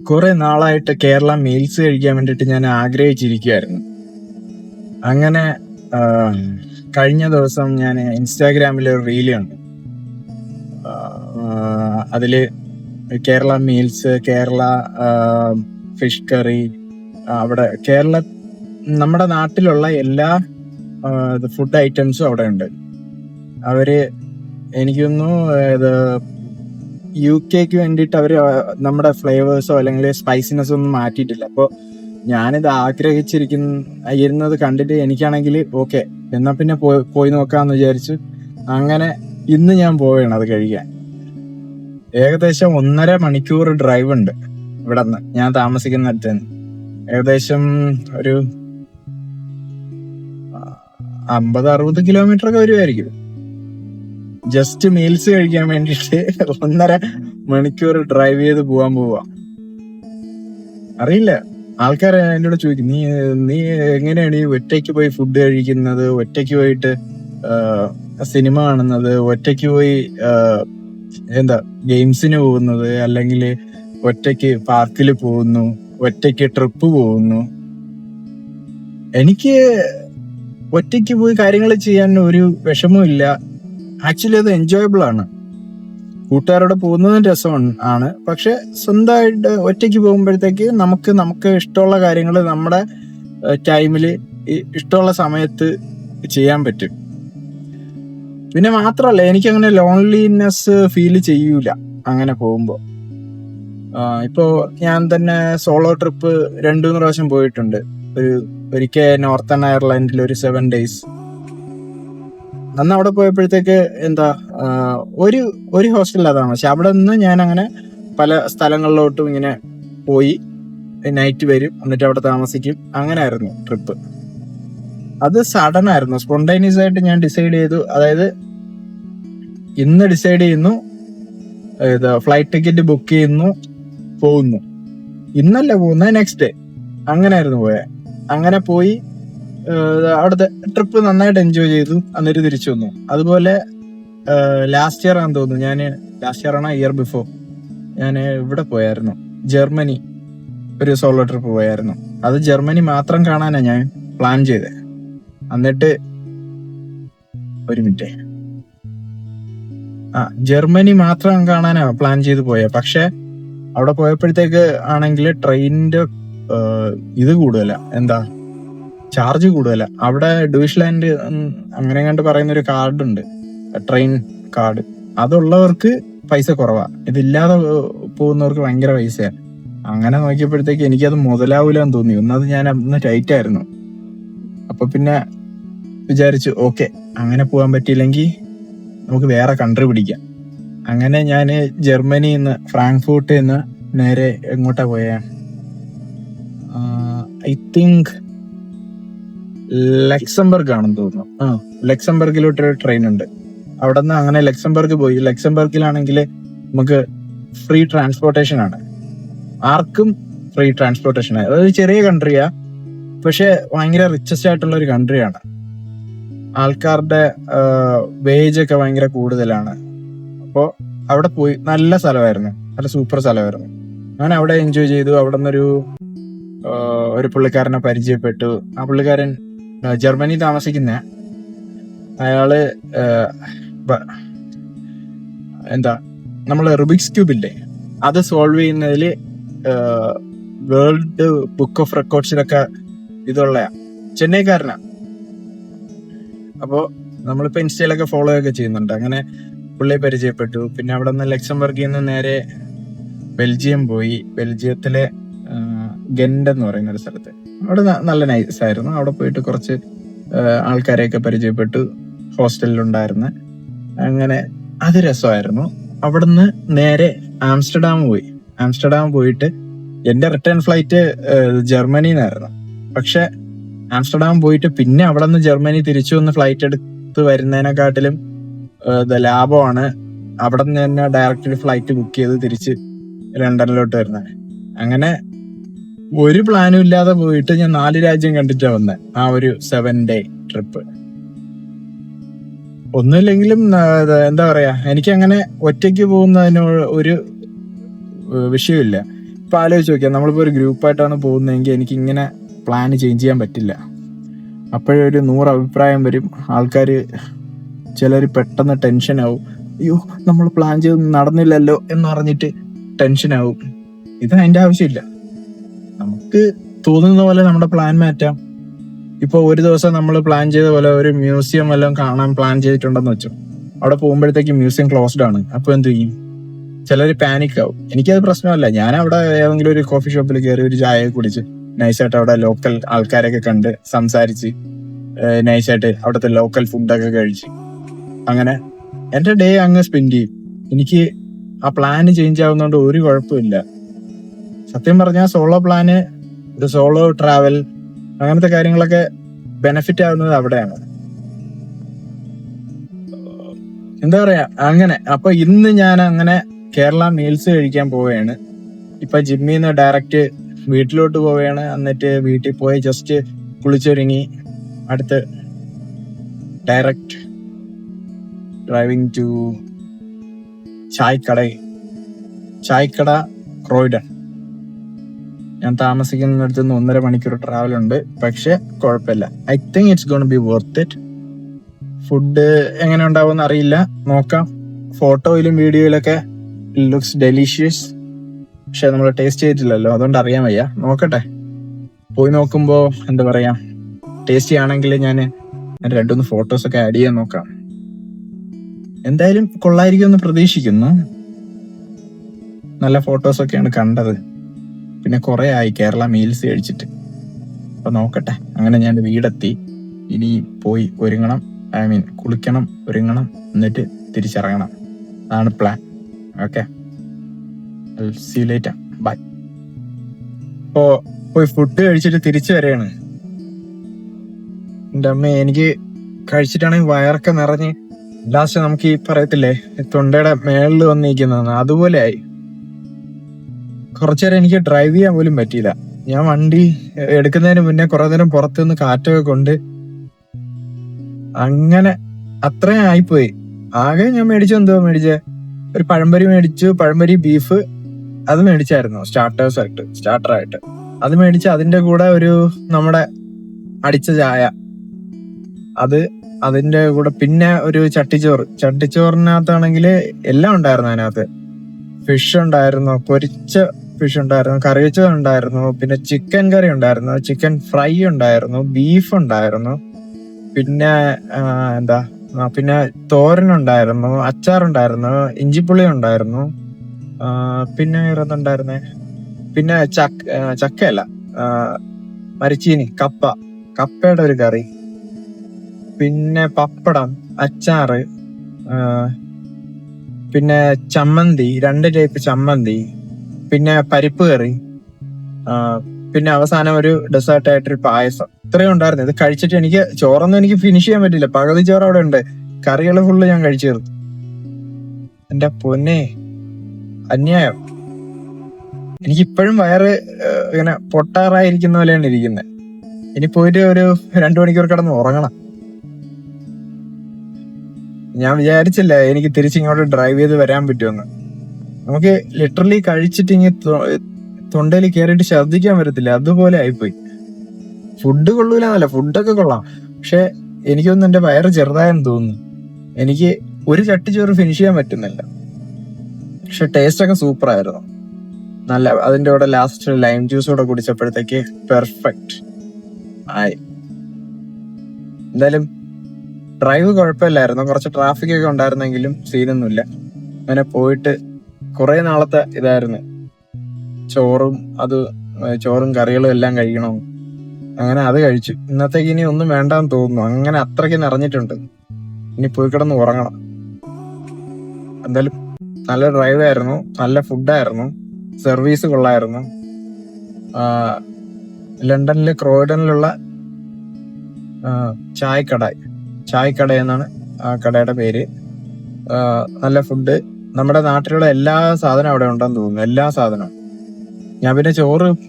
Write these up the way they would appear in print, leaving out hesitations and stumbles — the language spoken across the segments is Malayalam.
കുറെ നാളായിട്ട് കേരള മീൽസ് കഴിക്കാൻ വേണ്ടിയിട്ട് ഞാൻ ആഗ്രഹിച്ചിരിക്കുകയായിരുന്നു. അങ്ങനെ ആ, കഴിഞ്ഞ ദിവസം ഞാൻ ഇൻസ്റ്റാഗ്രാമിൽ ഒരു റീല് കണ്ടു. ആ, അതില് Kerala meals, Kerala fish curry, അവിടെ നമ്മുടെ നാട്ടിലുള്ള എല്ലാ ഫുഡ് ഐറ്റംസും അവിടെ ഉണ്ട്. അവര് എനിക്ക് തോന്നുന്നു ഇത് UK വേണ്ടിയിട്ട് അവര് നമ്മുടെ ഫ്ലേവേഴ്സോ അല്ലെങ്കിൽ സ്പൈസിനെസ്സോ ഒന്നും മാറ്റിയിട്ടില്ല. അപ്പോൾ ഞാനിത് ഇരുന്നത് കണ്ടിട്ട് എനിക്കാണെങ്കിൽ ഓക്കെ, എന്നാ പിന്നെ പോയി നോക്കാന്ന് വിചാരിച്ചു. അങ്ങനെ ഇന്ന് ഞാൻ പോവുകയാണ് അത് കഴിക്കാൻ. ഏകദേശം 1.5 മണിക്കൂർ ഡ്രൈവ് ഉണ്ട് ഇവിടെ നിന്ന്, ഞാൻ താമസിക്കുന്നിടത്ത് നിന്ന്. ഏകദേശം ഒരു 50-60 കിലോമീറ്റർ ഒക്കെ വരുമായിരിക്കും. ജസ്റ്റ് മീൽസ് കഴിക്കാൻ വേണ്ടിയിട്ട് 1.5 മണിക്കൂർ ഡ്രൈവ് ചെയ്ത് പോവാൻ പോവാ. അറിയില്ല, ആൾക്കാർ എന്നോട് ചോദിക്കും, നീ എങ്ങനെയാണ് ഈ ഒറ്റയ്ക്ക് പോയി ഫുഡ് കഴിക്കുന്നത്, ഒറ്റയ്ക്ക് പോയിട്ട് സിനിമ കാണുന്നത്, ഒറ്റയ്ക്ക് പോയി ഗെയിംസിന് പോകുന്നത്, അല്ലെങ്കിൽ ഒറ്റയ്ക്ക് പാർക്കിൽ പോകുന്നു, ഒറ്റയ്ക്ക് ട്രിപ്പ് പോകുന്നു. എനിക്ക് ഒറ്റയ്ക്ക് പോയി കാര്യങ്ങൾ ചെയ്യാൻ ഒരു വിഷമവും ഇല്ല. ആക്ച്വലി അത് എൻജോയബിൾ ആണ്. കൂട്ടുകാരോടെ പോകുന്നതും രസമാണ്. പക്ഷെ സ്വന്തമായിട്ട് ഒറ്റയ്ക്ക് പോകുമ്പോഴത്തേക്ക് നമുക്ക് ഇഷ്ടമുള്ള കാര്യങ്ങൾ നമ്മുടെ ടൈമില് ഇഷ്ടമുള്ള സമയത്ത് ചെയ്യാൻ പറ്റും. പിന്നെ മാത്രമല്ല, എനിക്ക് ലോൺലിനെസ് ഫീൽ ചെയ്യൂല അങ്ങനെ പോകുമ്പോ. ഇപ്പോ ഞാൻ തന്നെ സോളോ ട്രിപ്പ് 2-3 പ്രാവശ്യം പോയിട്ടുണ്ട്. ഒരിക്കൽ നോർത്തേൺ അയർലൻഡിൽ ഒരു 7 days. അന്ന് അവിടെ പോയപ്പോഴത്തേക്ക് ഒരു ഹോസ്റ്റലിലാണ്. പക്ഷെ അവിടെ നിന്ന് ഞാൻ അങ്ങനെ പല സ്ഥലങ്ങളിലോട്ടും ഇങ്ങനെ പോയി നൈറ്റ് വരും, എന്നിട്ട് അവിടെ താമസിക്കും. അങ്ങനെ ആയിരുന്നു ട്രിപ്പ്. അത് സഡൻ ആയിരുന്നു, സ്പോണ്ടേനിയസ് ആയിട്ട് ഞാൻ ഡിസൈഡ് ചെയ്തു. അതായത് ഇന്ന് ഡിസൈഡ് ചെയ്യുന്നു, ഫ്ലൈറ്റ് ടിക്കറ്റ് ബുക്ക് ചെയ്യുന്നു, പോകുന്നു. ഇന്നല്ല പോകുന്നത്, നെക്സ്റ്റ് ഡേ. അങ്ങനെ ആയിരുന്നു പോയെ. അങ്ങനെ പോയി അവിടുത്തെ ട്രിപ്പ് നന്നായിട്ട് എൻജോയ് ചെയ്തു, എന്നിട്ട് തിരിച്ചു വന്നു. അതുപോലെ ലാസ്റ്റ് ഇയർ ആണെന്ന് തോന്നുന്നു, ലാസ്റ്റ് ഇയർ ആണോ ഇയർ ബിഫോർ, ഞാൻ ഇവിടെ പോയായിരുന്നു, ജർമ്മനി ഒരു സോളോ ട്രിപ്പ് പോയായിരുന്നു. അത് ജർമ്മനി മാത്രം കാണാനാണ് ഞാൻ പ്ലാൻ ചെയ്തത്. എന്നിട്ട് ഒരു മിനിറ്റ്, ജർമ്മനി മാത്രം കാണാനാ പ്ലാൻ ചെയ്ത് പോയത്. പക്ഷെ അവിടെ പോയപ്പോഴത്തേക്ക് ആണെങ്കിൽ ട്രെയിനിന്റെ ഇത് കൂടുതലാ, ചാർജ് കൂടുതലാ. അവിടെ ഡ്യൂഷ്ലാൻഡ് അങ്ങനെ കണ്ട് പറയുന്ന ഒരു കാർഡ് ഉണ്ട്, ട്രെയിൻ കാർഡ്. അതുള്ളവർക്ക് പൈസ കുറവാ, ഇതില്ലാതെ പോകുന്നവർക്ക് ഭയങ്കര പൈസയാ. അങ്ങനെ നോക്കിയപ്പോഴത്തേക്ക് എനിക്കത് മുതലാവൂലെന്ന് തോന്നി. ഒന്നത് ഞാൻ അന്ന് ടൈറ്റ് ആയിരുന്നു. അപ്പൊ പിന്നെ വിചാരിച്ചു, ഓക്കെ, അങ്ങനെ പോകാൻ പറ്റിയില്ലെങ്കിൽ നമുക്ക് വേറെ കൺട്രി പിടിക്കാം. അങ്ങനെ ഞാൻ ജർമ്മനിയിൽ നിന്ന്, ഫ്രാങ്ക്ഫൂർട്ടിൽ നിന്ന് നേരെ എങ്ങോട്ടാ പോയേ, ഐ തിങ്ക് ലക്സംബർഗ് ആണെന്ന് തോന്നുന്നു. ലക്സംബർഗിലോട്ടൊരു ട്രെയിൻ ഉണ്ട്. അവിടെ നിന്ന് അങ്ങനെ ലക്സംബർഗ് പോയി. ലക്സംബർഗിലാണെങ്കിൽ നമുക്ക് ഫ്രീ ട്രാൻസ്പോർട്ടേഷൻ ആണ്, ആർക്കും ഫ്രീ ട്രാൻസ്പോർട്ടേഷൻ. അതൊരു ചെറിയ കൺട്രിയാ, പക്ഷെ ഭയങ്കര റിച്ചസ്റ്റ് ആയിട്ടുള്ള ഒരു കൺട്രിയാണ്. ആൾക്കാരുടെ വേജ് ഒക്കെ ഭയങ്കര കൂടുതലാണ്. അപ്പോൾ അവിടെ പോയി, നല്ല സ്ഥലമായിരുന്നു, നല്ല സൂപ്പർ സ്ഥലമായിരുന്നു. ഞാൻ അവിടെ എൻജോയ് ചെയ്തു. അവിടെ നിന്നൊരു പുള്ളിക്കാരനെ പരിചയപ്പെട്ടു. ആ പുള്ളിക്കാരൻ ജർമ്മനി താമസിക്കുന്ന, അയാള് നമ്മള് റുബിക്സ് ക്യൂബ് ഇല്ലേ, അത് സോൾവ് ചെയ്യുന്നതിൽ വേൾഡ് ബുക്ക് ഓഫ് റെക്കോർഡ്സിലൊക്കെ ഇതുള്ള ചെന്നൈക്കാരനാ. അപ്പോ നമ്മളിപ്പോ ഇൻസ്റ്റയിലൊക്കെ ഫോളോ ഒക്കെ ചെയ്യുന്നുണ്ട്. അങ്ങനെ പുള്ളിയെ പരിചയപ്പെട്ടു. പിന്നെ അവിടെ നിന്ന് ലക്സംബർഗിൽ നിന്ന് നേരെ ബെൽജിയം പോയി. ബെൽജിയത്തിലെ ഗെൻഡ് എന്ന് പറയുന്ന ഒരു സ്ഥലത്ത്, അവിടെ നല്ല നൈസ് ആയിരുന്നു. അവിടെ പോയിട്ട് കുറച്ച് ആൾക്കാരെയൊക്കെ പരിചയപ്പെട്ടു, ഹോസ്റ്റലിലുണ്ടായിരുന്നു. അങ്ങനെ അത് രസമായിരുന്നു. അവിടുന്ന് നേരെ ആംസ്റ്റർഡാം പോയി. ആംസ്റ്റർഡാം പോയിട്ട് എന്റെ റിട്ടേൺ ഫ്ലൈറ്റ് ജർമ്മനിന്നായിരുന്നു. പക്ഷെ ആംസ്റ്റർഡാം പോയിട്ട് പിന്നെ അവിടെ നിന്ന് ജർമ്മനി തിരിച്ചു വന്ന് ഫ്ലൈറ്റ് എടുത്ത് വരുന്നതിനെക്കാട്ടിലും ലാഭമാണ് അവിടെ നിന്ന് തന്നെ ഡയറക്റ്റ് ഫ്ലൈറ്റ് ബുക്ക് ചെയ്ത് തിരിച്ച് ലണ്ടനിലോട്ട് വരുന്നത്. അങ്ങനെ ഒരു പ്ലാനും ഇല്ലാതെ പോയിട്ട് ഞാൻ 4 രാജ്യം കണ്ടിട്ടാ വന്നത് ആ ഒരു 7 day ട്രിപ്പ്. ഒന്നുമില്ലെങ്കിലും എന്താ പറയാ, എനിക്കങ്ങനെ ഒറ്റയ്ക്ക് പോകുന്നതിന് ഒരു വിഷയമില്ല. ഇപ്പൊ ആലോചിച്ച് നോക്കിയാൽ നമ്മളിപ്പോ ഒരു ഗ്രൂപ്പായിട്ടാണ് പോകുന്നതെങ്കിൽ എനിക്ക് ഇങ്ങനെ പ്ലാൻ ചേഞ്ച് ചെയ്യാൻ പറ്റില്ല. അപ്പോഴേ ഒരു 100 അഭിപ്രായം വരും. ആൾക്കാർ ചിലർ പെട്ടെന്ന് ടെൻഷനാവും. അയ്യോ, നമ്മൾ പ്ലാൻ ചെയ്ത് നടന്നില്ലല്ലോ എന്ന് പറഞ്ഞിട്ട് ടെൻഷനാവും. ഇത് അതിന്റെ ആവശ്യമില്ല. നമുക്ക് തോന്നുന്ന പോലെ നമ്മുടെ പ്ലാൻ മാറ്റാം. ഇപ്പൊ ഒരു ദിവസം നമ്മൾ പ്ലാൻ ചെയ്ത പോലെ ഒരു മ്യൂസിയം വല്ലതും കാണാൻ പ്ലാൻ ചെയ്തിട്ടുണ്ടെന്ന് വെച്ചോ, അവിടെ പോകുമ്പോഴത്തേക്ക് മ്യൂസിയം ക്ലോസ്ഡ് ആണ്. അപ്പൊ എന്ത് ചെയ്യും? ചിലർ പാനിക് ആവും. എനിക്കത് പ്രശ്നമല്ല. ഞാൻ അവിടെ ഏതെങ്കിലും ഒരു കോഫി ഷോപ്പിൽ കയറി ഒരു ചായ കുടിച്ച് നൈസായിട്ട് അവിടെ ലോക്കൽ ആൾക്കാരൊക്കെ കണ്ട് സംസാരിച്ച് നൈസായിട്ട് അവിടുത്തെ ലോക്കൽ ഫുഡൊക്കെ കഴിച്ച് അങ്ങനെ എന്റെ ഡേ അങ്ങ് സ്പെൻഡ് ചെയ്യും. എനിക്ക് ആ പ്ലാന് ചേഞ്ച് ആവുന്നതുകൊണ്ട് ഒരു കുഴപ്പമില്ല. സത്യം പറഞ്ഞാൽ സോളോ പ്ലാന്, ഒരു സോളോ ട്രാവൽ, അങ്ങനത്തെ കാര്യങ്ങളൊക്കെ ബെനിഫിറ്റ് ആവുന്നത് അവിടെയാണ്. എന്താ പറയാ, അങ്ങനെ. അപ്പൊ ഇന്ന് ഞാൻ അങ്ങനെ കേരള മീൽസ് കഴിക്കാൻ പോവുകയാണ്. ഇപ്പൊ ജിമ്മിൽ നിന്ന് ഡയറക്റ്റ് വീട്ടിലോട്ട് പോവുകയാണ്. എന്നിട്ട് വീട്ടിൽ പോയി ജസ്റ്റ് കുളിച്ചൊരുങ്ങി അടുത്ത് ഡയറക്റ്റ് ഡ്രൈവിംഗ് ടു ചായ്ക്കട ക്രോയിഡൺ. ഞാൻ താമസിക്കുന്നിടത്ത് നിന്ന് 1.5 മണിക്കൂർ ട്രാവൽ ഉണ്ട്. പക്ഷെ കുഴപ്പമില്ല. I think it's gonna be worth it. Food എങ്ങനെ ഉണ്ടാവുമെന്ന് അറിയില്ല, നോക്കാം. ഫോട്ടോയിലും വീഡിയോയിലൊക്കെ ലുക്സ് ഡെലീഷ്യസ്. പക്ഷെ നമ്മൾ ടേസ്റ്റ് ചെയ്തിട്ടില്ലല്ലോ, അതുകൊണ്ട് അറിയാൻ വയ്യ. നോക്കട്ടെ. പോയി നോക്കുമ്പോ എന്താ പറയാ, ടേസ്റ്റി ആണെങ്കിൽ ഞാൻ 2-3 ഫോട്ടോസ് ഒക്കെ ആഡ് ചെയ്യാൻ നോക്കാം. എന്തായാലും കൊള്ളായിരിക്കും എന്ന് പ്രതീക്ഷിക്കുന്നു. നല്ല ഫോട്ടോസ് ഒക്കെയാണ് കണ്ടത്. പിന്നെ കുറെ ആയി കേരള മീൽസ് കഴിച്ചിട്ട്. അപ്പൊ നോക്കട്ടെ. അങ്ങനെ ഞാൻ വീടെത്തി. ഇനി പോയി ഒരുങ്ങണം. കുളിക്കണം, ഒരുങ്ങണം, എന്നിട്ട് തിരിച്ചിറങ്ങണം. അതാണ് plan. Okay, see you later, bye. ഇപ്പോ പോയി ഫുഡ് കഴിച്ചിട്ട് തിരിച്ചു വരെയാണ്. എൻ്റെ അമ്മ, എനിക്ക് കഴിച്ചിട്ടാണെങ്കിൽ വയറൊക്കെ നിറഞ്ഞ് ലാസ്റ്റ് നമുക്ക് ഈ പറയത്തില്ലേ തൊണ്ടയുടെ മേളിൽ വന്നിരിക്കുന്നതെന്ന്, അതുപോലെ ആയി. കുറച്ചേരം എനിക്ക് ഡ്രൈവ് ചെയ്യാൻ പോലും പറ്റിയില്ല. ഞാൻ വണ്ടി എടുക്കുന്നതിന് മുന്നേ കുറെ നേരം പുറത്തുനിന്ന് കാറ്റൊക്കെ കൊണ്ട് അങ്ങനെ അത്രയും ആയിപ്പോയി. ആകെ ഞാൻ മേടിച്ചേ ഒരു പഴംപൊരി മേടിച്ചു. പഴംപൊരി ബീഫ് അത് മേടിച്ചായിരുന്നു സ്റ്റാർട്ടറായിട്ട്. അത് മേടിച്ച് അതിന്റെ കൂടെ ഒരു നമ്മുടെ അടിച്ച ചായ, അതിന്റെ കൂടെ പിന്നെ ഒരു ചട്ടിച്ചോറിനകത്താണെങ്കിൽ എല്ലാം ഉണ്ടായിരുന്നു. അതിനകത്ത് ഫിഷ് ഉണ്ടായിരുന്നു, പൊരിച്ച ഫിഷ് ഉണ്ടായിരുന്നു, കറി വെച്ചത് ഉണ്ടായിരുന്നു, പിന്നെ ചിക്കൻ കറി ഉണ്ടായിരുന്നു, ചിക്കൻ ഫ്രൈ ഉണ്ടായിരുന്നു, ബീഫ് ഉണ്ടായിരുന്നു, പിന്നെ പിന്നെ തോരനുണ്ടായിരുന്നു, അച്ചാറുണ്ടായിരുന്നു, ഇഞ്ചിപ്പുളി ഉണ്ടായിരുന്നു, പിന്നെ വേറെന്തുണ്ടായിരുന്നേ, പിന്നെ ചക്കയല്ല, മരിച്ചീനി, കപ്പയുടെ ഒരു കറി, പിന്നെ പപ്പടം, അച്ചാറ്, പിന്നെ ചമ്മന്തി, 2 ടൈപ്പ് ചമ്മന്തി, പിന്നെ പരിപ്പ് കറി, പിന്നെ അവസാനം ഒരു ഡെസേർട്ട് ആയിട്ടൊരു പായസം. ഇത്രയും ഉണ്ടായിരുന്നു. ഇത് കഴിച്ചിട്ട് എനിക്ക് ചോറൊന്നും എനിക്ക് ഫിനിഷ് ചെയ്യാൻ പറ്റില്ല. പകുതി ചോറ് അവിടെ ഉണ്ട്. കറികൾ ഫുള്ള് ഞാൻ കഴിച്ചു തീർത്തു. എന്റെ പൊന്നെ, അന്യായം. എനിക്കിപ്പോഴും വയറ് ഇങ്ങനെ പൊട്ടാറായിരിക്കുന്ന പോലെയാണ് ഇരിക്കുന്നത്. ഇനി പോയിട്ട് ഒരു 2 മണിക്കൂർ കിടന്ന് ഉറങ്ങണം. ഞാൻ വിചാരിച്ചില്ല എനിക്ക് തിരിച്ചിങ്ങോട്ട് ഡ്രൈവ് ചെയ്ത് വരാൻ പറ്റുമെന്ന്. നമുക്ക് ലിറ്ററലി കഴിച്ചിട്ട് ഇങ്ങനെ തൊണ്ടയിൽ കയറിയിട്ട് ഛർദ്ദിക്കാൻ വരത്തില്ല, അതുപോലെ ആയിപ്പോയി. ഫുഡ് കൊള്ളൂലെന്നല്ല, ഫുഡൊക്കെ കൊള്ളാം. പക്ഷെ എനിക്കൊന്നും എന്റെ വയറ് ചെറുതായെന്ന് തോന്നുന്നു. എനിക്ക് ഒരു ചട്ടിച്ചോറ് ഫിനിഷ് ചെയ്യാൻ പറ്റുന്നില്ല. പക്ഷെ ടേസ്റ്റ് ഒക്കെ സൂപ്പർ ആയിരുന്നു. നല്ല, അതിന്റെ കൂടെ ലാസ്റ്റ് ലൈം ജ്യൂസ് കൂടെ കുടിച്ചപ്പോഴത്തേക്ക് പെർഫെക്റ്റ് ആയി. എന്തായാലും ഡ്രൈവ് കുഴപ്പമില്ലായിരുന്നു. കുറച്ച് ട്രാഫിക് ഒക്കെ ഉണ്ടായിരുന്നെങ്കിലും സീനൊന്നുമില്ല. അങ്ങനെ പോയിട്ട് കുറെ നാളത്തെ ഇതായിരുന്നു. ചോറും കറികളും എല്ലാം കഴിക്കണം. അങ്ങനെ അത് കഴിച്ചു. ഇന്നത്തേക്ക് ഇനി ഒന്നും വേണ്ടാന്ന് തോന്നുന്നു. അങ്ങനെ അത്രയ്ക്ക് നിറഞ്ഞിട്ടുണ്ട്. ഇനി പോയി കിടന്ന് ഉറങ്ങണം. എന്തായാലും നല്ല ഡ്രൈവ് ആയിരുന്നു, നല്ല ഫുഡായിരുന്നു, സർവീസ് കൊള്ളായിരുന്നു. ലണ്ടനിലെ ക്രോയിഡനിലുള്ള ചായക്കട എന്നാണ് ആ കടയുടെ പേര്. നല്ല ഫുഡ്. നമ്മുടെ നാട്ടിലുള്ള എല്ലാ സാധനവും അവിടെ ഉണ്ടെന്ന് തോന്നുന്നു, എല്ലാ സാധനവും. ഞാൻ പിന്നെ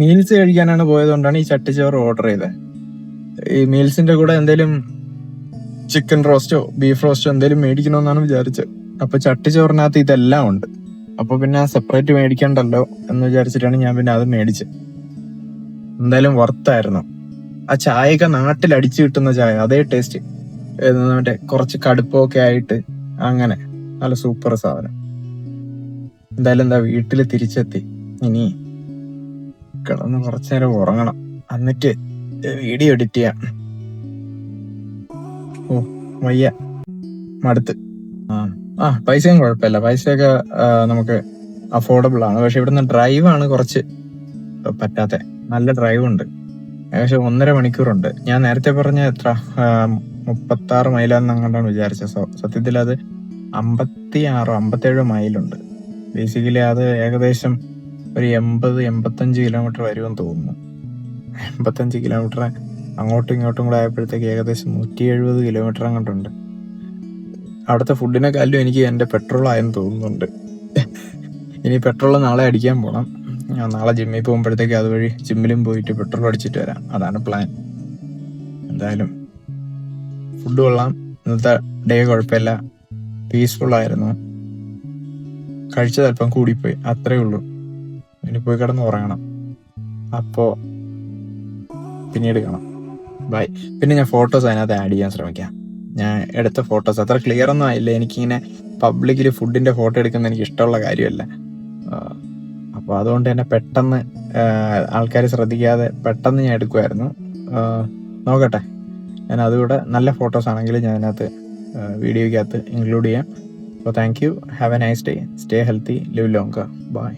മീൽസ് കഴിക്കാനാണ് പോയതുകൊണ്ടാണ് ഈ ചട്ടിച്ചോറ് ഓർഡർ ചെയ്തത്. ഈ മീൽസിന്റെ കൂടെ എന്തെങ്കിലും ചിക്കൻ റോസ്റ്റോ ബീഫ് റോസ്റ്റോ എന്തെങ്കിലും മേടിക്കണമെന്നാണ് വിചാരിച്ചത്. അപ്പൊ ചട്ടിച്ചോറിനകത്ത് ഇതെല്ലാം ഉണ്ട്. അപ്പോൾ പിന്നെ സെപ്പറേറ്റ് മേടിക്കണ്ടല്ലോ എന്ന് വിചാരിച്ചിട്ടാണ് ഞാൻ പിന്നെ അത് മേടിച്ചത്. എന്തായാലും വർത്തായിരുന്നു. ആ ചായയൊക്കെ നാട്ടിൽ അടിച്ചു കിട്ടുന്ന ചായ, അതേ ടേസ്റ്റ്, മറ്റേ കുറച്ച് കടുപ്പമൊക്കെ ആയിട്ട് അങ്ങനെ നല്ല സൂപ്പർ സാധനം. എന്തായാലും വീട്ടിൽ തിരിച്ചെത്തി. ഇനി കിടന്ന് കുറച്ചു നേരം ഉറങ്ങണം, എന്നിട്ട് വീഡിയോ എഡിറ്റ് ചെയ്യാം. ഓ വയ്യ, മടുത്ത്. പൈസയും കുഴപ്പമില്ല, പൈസയൊക്കെ നമുക്ക് അഫോർഡബിൾ ആണ്. പക്ഷെ ഇവിടുന്ന് ഡ്രൈവാണ് കുറച്ച് പറ്റാത്ത. നല്ല ഡ്രൈവ് ഉണ്ട്, ഏകദേശം 1.5 മണിക്കൂറുണ്ട്. ഞാൻ നേരത്തെ പറഞ്ഞ എത്ര 36 മൈലാന്നങ്ങാണ്ടാണ് വിചാരിച്ചത്. സത്യത്തിൽ അത് 56 57 മൈലുണ്ട്. ബേസിക്കലി അത് ഏകദേശം ഒരു 80-85 കിലോമീറ്റർ വരുമെന്ന് തോന്നുന്നു. 85 കിലോമീറ്റർ അങ്ങോട്ടും ഇങ്ങോട്ടും കൂടെ ആയപ്പോഴത്തേക്ക് ഏകദേശം 170 കിലോമീറ്റർ അങ്ങോട്ടുണ്ട്. അവിടുത്തെ ഫുഡിനെക്കാളും എനിക്ക് എൻ്റെ പെട്രോൾ ആയെന്ന് തോന്നുന്നുണ്ട്. ഇനി പെട്രോൾ നാളെ അടിക്കാൻ പോകണം. ഞാൻ നാളെ ജിമ്മിൽ പോകുമ്പോഴത്തേക്ക് അതുവഴി ജിമ്മിലും പോയിട്ട് പെട്രോൾ അടിച്ചിട്ട് വരാം, അതാണ് പ്ലാൻ. എന്തായാലും ഫുഡ് കൊള്ളാം, ഇന്നത്തെ ഡേ കുഴപ്പമില്ല, പീസ്ഫുൾ ആയിരുന്നു. കഴിച്ചത് അല്പം കൂടിപ്പോയി, അത്രേ ഉള്ളൂ. ഇനി പോയി കിടന്ന് ഉറങ്ങണം. അപ്പോൾ പിന്നീട് കാണാം, ബൈ. പിന്നെ ഞാൻ ഫോട്ടോസ് അതിനകത്ത് ആഡ് ചെയ്യാൻ ശ്രമിക്കാം. ഞാൻ എടുത്ത ഫോട്ടോസ് അത്ര ക്ലിയർ ഒന്നും ആയില്ല. എനിക്കിങ്ങനെ പബ്ലിക്കിൽ ഫുഡിൻ്റെ ഫോട്ടോ എടുക്കുന്നത് എനിക്ക് ഇഷ്ടമുള്ള കാര്യമല്ല. അപ്പോൾ അതുകൊണ്ട് തന്നെ പെട്ടെന്ന് ആൾക്കാർ ശ്രദ്ധിക്കാതെ പെട്ടെന്ന് ഞാൻ എടുക്കുമായിരുന്നു. നോക്കട്ടെ, ഞാൻ അതുകൂടെ നല്ല ഫോട്ടോസ് ആണെങ്കിൽ ഞാൻ അതിനകത്ത് വീഡിയോയ്ക്കകത്ത് ഇൻക്ലൂഡ് ചെയ്യാം. അപ്പോൾ thank you, have a nice day, stay healthy, live longer, by.